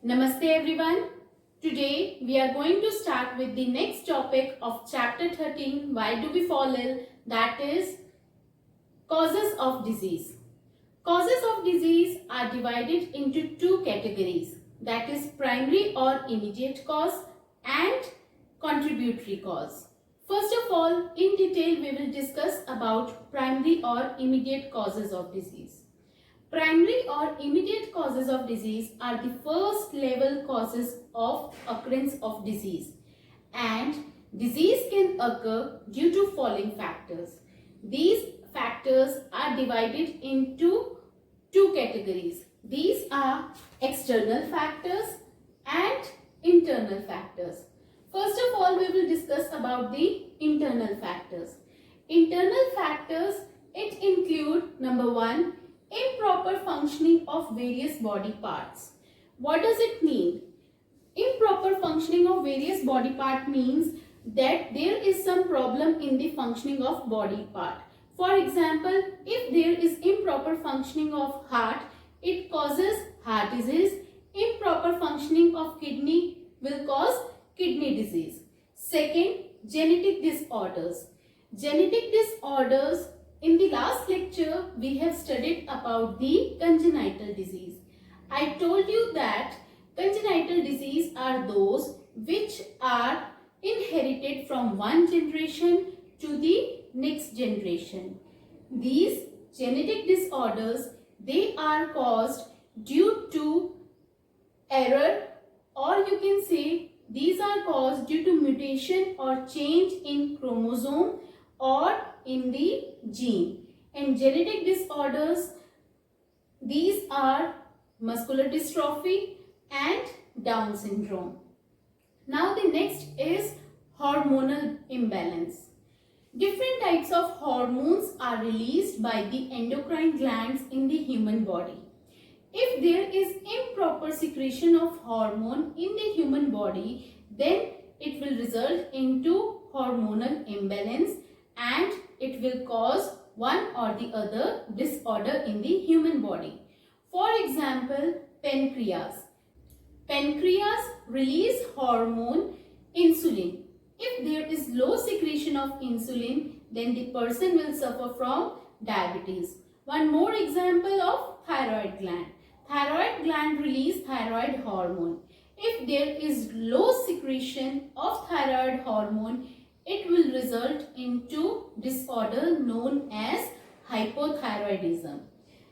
Namaste everyone. Today we are going to start with the next topic of chapter 13, Why do we fall ill? That is causes of disease. Causes of disease are divided into two categories, that is primary or immediate cause and contributory cause. First of all, in detail we will discuss about primary or immediate causes of disease. Primary or immediate causes of disease are the first level causes of occurrence of disease, and disease can occur due to following factors. These factors are divided into two categories. These are external factors and internal factors. First of all, we will discuss about the internal factors. Internal factors, it include number one, improper functioning of various body parts. What does it mean? Improper functioning of various body part means that there is some problem in the functioning of body part. For example, if there is improper functioning of heart, it causes heart disease. Improper functioning of kidney will cause kidney disease. Second, genetic disorders. Genetic disorders, in the last lecture, we have studied about the congenital disease. I told you that congenital disease are those which are inherited from one generation to the next generation. These genetic disorders, they are caused due to error, or you can say these are caused due to mutation or change in chromosome or in the gene. And genetic disorders, these are muscular dystrophy and Down syndrome. Now the next is hormonal imbalance. Different types of hormones are released by the endocrine glands in the human body. If there is improper secretion of hormone in the human body, then it will result into hormonal imbalance and it will cause one or the other disorder in the human body. For example, pancreas. Pancreas release hormone insulin. If there is low secretion of insulin, then the person will suffer from diabetes. One more example of thyroid gland. Thyroid gland release thyroid hormone. If there is low secretion of thyroid hormone, it will result into disorder known as hypothyroidism.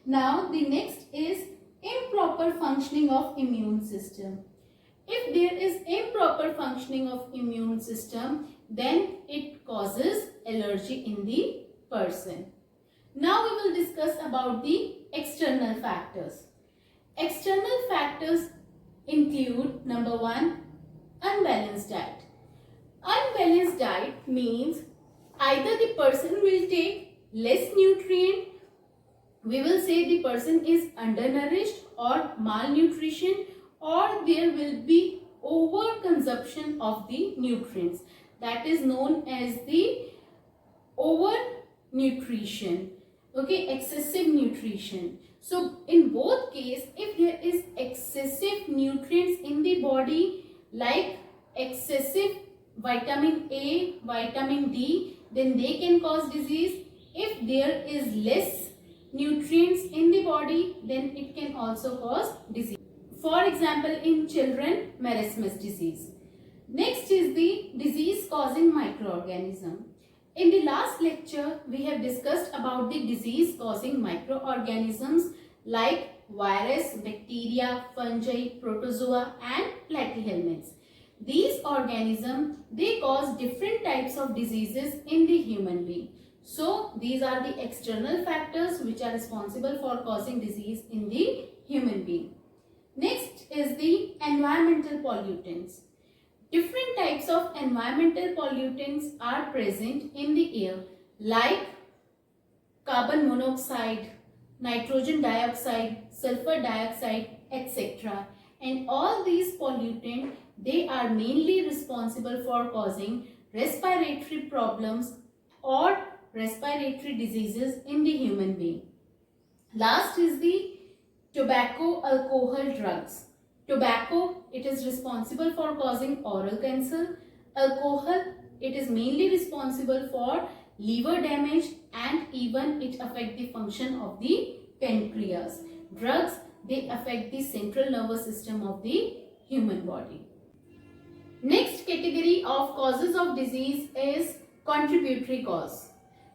Now the next is improper functioning of immune system. If there is improper functioning of immune system, then it causes allergy in the person. Now we will discuss about the external factors. External factors include number one, unbalanced diet. Unbalanced diet means either the person will take less nutrient, we will say the person is undernourished or malnutrition, or there will be overconsumption of the nutrients. That is known as the overnutrition. Okay, excessive nutrition. So in both cases, if there is excessive nutrients in the body, like excessive vitamin A, vitamin D, then they can cause disease. If there is less nutrients in the body, then it can also cause disease. For example, in children, marasmus disease. Next is the disease causing microorganism. In the last lecture, we have discussed about the disease causing microorganisms like virus, bacteria, fungi, protozoa and platyhelminths. These organisms, they cause different types of diseases in the human being. So, these are the external factors which are responsible for causing disease in the human being. Next is the environmental pollutants. Different types of environmental pollutants are present in the air, like carbon monoxide, nitrogen dioxide, sulfur dioxide, etc. And all these pollutants, they are mainly responsible for causing respiratory problems or respiratory diseases in the human being. Last is the tobacco, alcohol, drugs. Tobacco, it is responsible for causing oral cancer. Alcohol, it is mainly responsible for liver damage and even it affects the function of the pancreas. Drugs, they affect the central nervous system of the human body. Next category of causes of disease is contributory cause.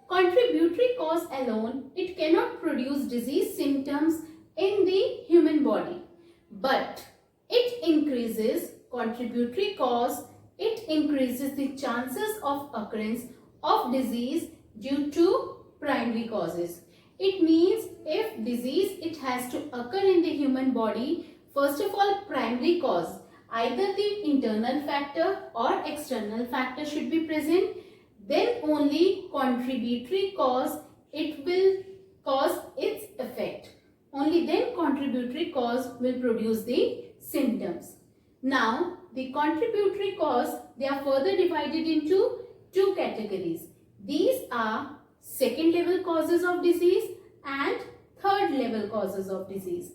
Contributory cause alone, it cannot produce disease symptoms in the human body, but it increases contributory cause, it increases the chances of occurrence of disease due to primary causes. It means if disease it has to occur in the human body, first of all primary cause, either the internal factor or external factor should be present, then only contributory cause it will cause its effect. Only then contributory cause will produce the symptoms. Now, the contributory cause, they are further divided into two categories. These are second level causes of disease and third level causes of disease.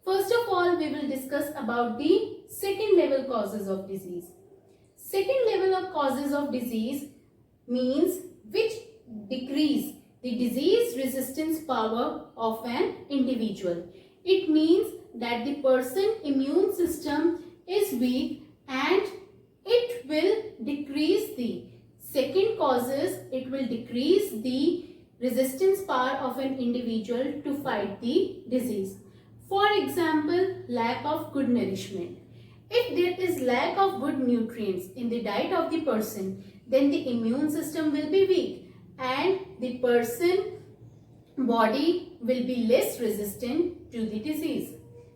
First of all, we will discuss about the second level causes of disease. Second level of causes of disease means which decrease the disease resistance power of an individual. It means that the person immune system is weak and it will decrease the second causes, it will decrease the resistance power of an individual to fight the disease. For example, lack of good nourishment. If there is lack of good nutrients in the diet of the person, then the immune system will be weak and the person body will be less resistant to the disease.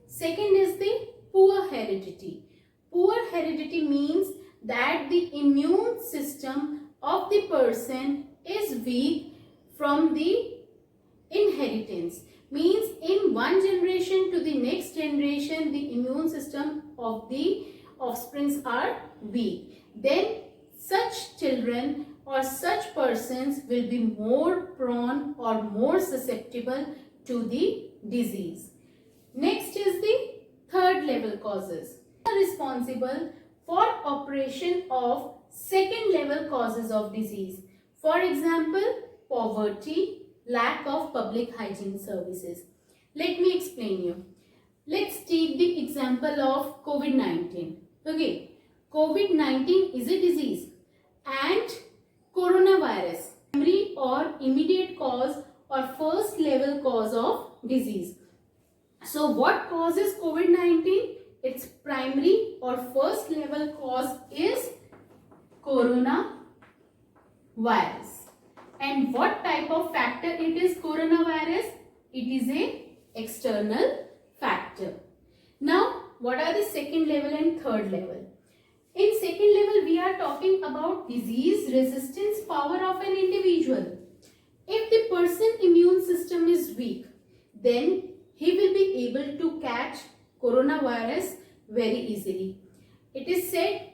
Second is the poor heredity. Poor heredity means that the immune system of the person is weak from the inheritance. Means in one generation to the next generation, the immune system of the offsprings are weak. Then such children or such persons will be more prone or more susceptible to the disease. Next is the third level causes. Are responsible for operation of second level causes of disease. For example, poverty, lack of public hygiene services. Let me explain you. Let's take the example of COVID-19. Okay, COVID-19 is a disease and coronavirus, primary or immediate cause or first level cause of disease. So what causes COVID-19? Its primary or first level cause is coronavirus. And what type of factor it is coronavirus? It is a external factor. Now, what are the second level and third level? In second level, we are talking about disease resistance power of an individual. If the person's immune system is weak, then he will be able to catch coronavirus very easily. It is said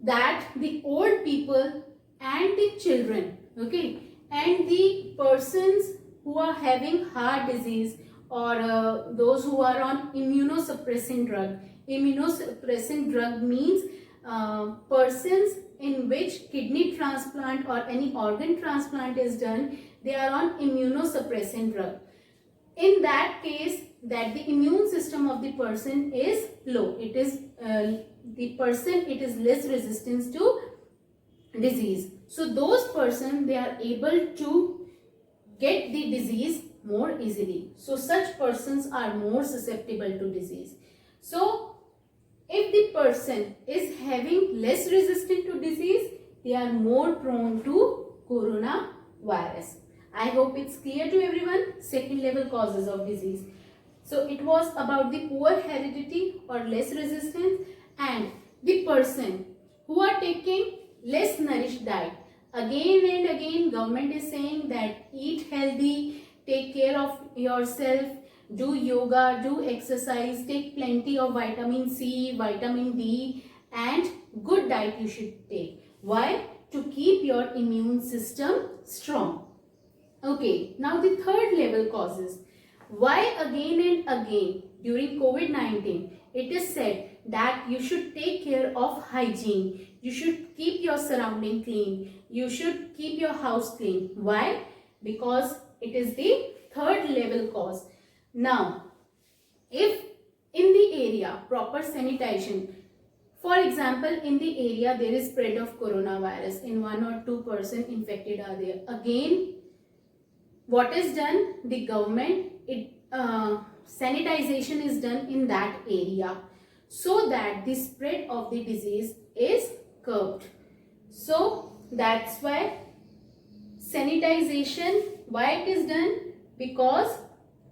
that the old people and the children, okay, and the persons who are having heart disease or those who are on immunosuppressant drug. Immunosuppressant drug means persons in which kidney transplant or any organ transplant is done, they are on immunosuppressant drug. In that case, that the immune system of the person is low. It is it is less resistance to disease. So those persons, they are able to get the disease more easily. So such persons are more susceptible to disease. So if the person is having less resistance to disease, they are more prone to coronavirus. I hope it's clear to everyone. Second level causes of disease. So it was about the poor heredity or less resistance and the person who are taking less nourished diet. Again and again government is saying that eat healthy, take care of yourself, do yoga, do exercise, take plenty of vitamin C, vitamin D and good diet you should take. Why? To keep your immune system strong. Okay, now the third level causes. Why again and again during COVID-19 it is said that you should take care of hygiene, you should keep your surrounding clean, you should keep your house clean. Why? Because it is the third level cause. Now, if in the area proper sanitation, for example, in the area there is spread of coronavirus and 1 or 2 person infected are there, again what is done? The government, sanitization is done in that area so that the spread of the disease is curbed. So that's why sanitization, why it is done? Because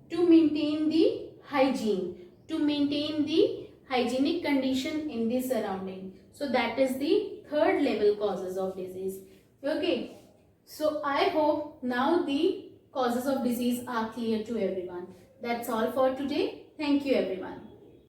to maintain the hygiene, to maintain the hygienic condition in the surrounding. So that is the third level causes of disease. Okay, so I hope now the causes of disease are clear to everyone. That's all for today. Thank you everyone.